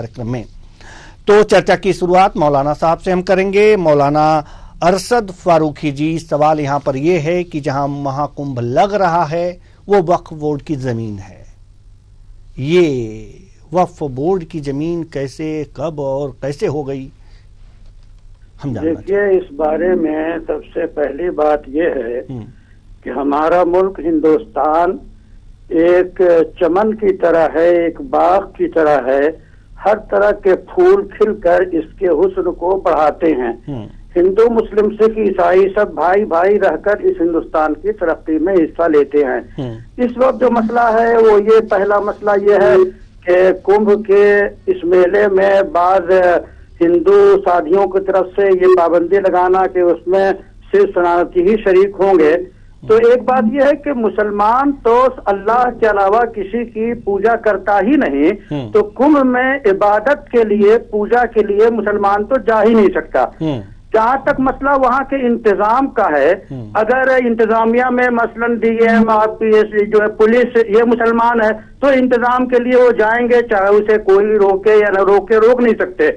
कार्यक्रम में। तो चर्चा की शुरुआत मौलाना साहब से हम करेंगे। मौलाना अरशद फारूकी जी, सवाल यहाँ पर यह है कि जहाँ महाकुंभ लग रहा है वो वक्फ बोर्ड की जमीन है। ये वक्फ बोर्ड की जमीन कैसे, कब और कैसे हो गई, हम जानना चाहते हैं। देखिए, इस बारे में सबसे पहली बात यह है कि हमारा मुल्क हिंदुस्तान एक चमन की तरह है, एक बाग की तरह है। हर तरह के फूल खिलकर इसके हुस्न को बढ़ाते हैं। हिंदू, मुस्लिम, सिख, ईसाई सब भाई भाई रहकर इस हिंदुस्तान की तरक्की में हिस्सा लेते हैं। इस वक्त जो मसला है वो ये, पहला मसला ये है कि कुंभ के इस मेले में बाद हिंदू साधियों की तरफ से ये पाबंदी लगाना कि उसमें सिर्फ शरणार्थी ही शरीक होंगे। तो एक बात यह है कि मुसलमान तो अल्लाह के अलावा किसी की पूजा करता ही नहीं, तो कुंभ में इबादत के लिए, पूजा के लिए मुसलमान तो जा ही नहीं सकता। जहाँ तक मसला वहाँ के इंतजाम का है, अगर इंतजामिया में मसलन डीएम, आपकी जो है पुलिस, ये मुसलमान है तो इंतजाम के लिए वो जाएंगे, चाहे उसे कोई रोके या न रोके, रोक नहीं सकते।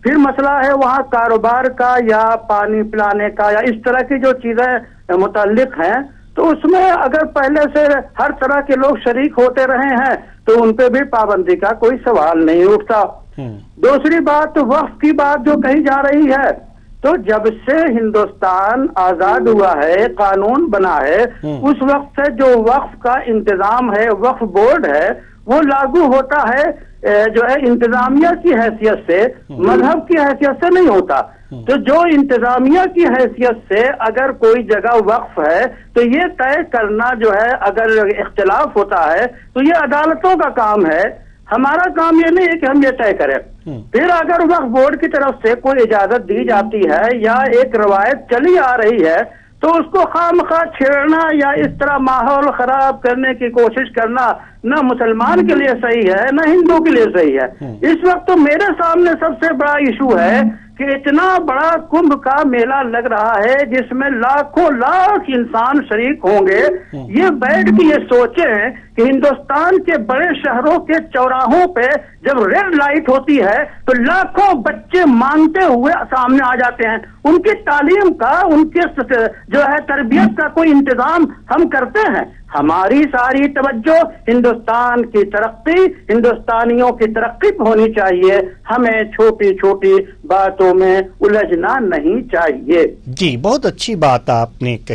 फिर मसला है वहाँ कारोबार का या पानी पिलाने का या इस तरह की जो चीजें मुताल्लिक हैं, तो उसमें अगर पहले से हर तरह के लोग शरीक होते रहे हैं तो उन पे भी पाबंदी का कोई सवाल नहीं उठता। दूसरी बात, वक्फ की बात जो कही जा रही है, तो जब से हिंदुस्तान आजाद हुआ है, कानून बना है, उस वक्त से जो वक्फ का इंतजाम है, वक्फ बोर्ड है, वो लागू होता है जो है इंतजामिया की हैसियत से, मजहब की हैसियत से नहीं होता। तो जो इंतजामिया की हैसियत से अगर कोई जगह वक्फ है तो ये तय करना जो है, अगर इख्तिलाफ होता है तो ये अदालतों का काम है। हमारा काम ये नहीं है कि हम ये तय करें। फिर अगर वक्फ बोर्ड की तरफ से कोई इजाजत दी जाती है या एक रवायत चली आ रही है तो उसको खामखा छेड़ना या इस तरह माहौल खराब करने की कोशिश करना न मुसलमान के लिए सही है न हिंदू के लिए सही है। इस वक्त तो मेरे सामने सबसे बड़ा इशू है कि इतना बड़ा कुंभ का मेला लग रहा है जिसमें लाखों लाख इंसान शरीक होंगे। ये बैठ के ये सोचें कि हिंदुस्तान के बड़े शहरों के चौराहों पे जब रेड लाइट होती है तो लाखों बच्चे मांगते हुए सामने आ जाते हैं। उनकी तालीम का, उनके जो है तरबियत का कोई इंतजाम हम करते हैं? हमारी सारी तवज्जो हिंदुस्तान की तरक्की, हिंदुस्तानियों की तरक्की पे होनी चाहिए। हमें छोटी छोटी बातों में उलझना नहीं चाहिए। जी, बहुत अच्छी बात आपने कही।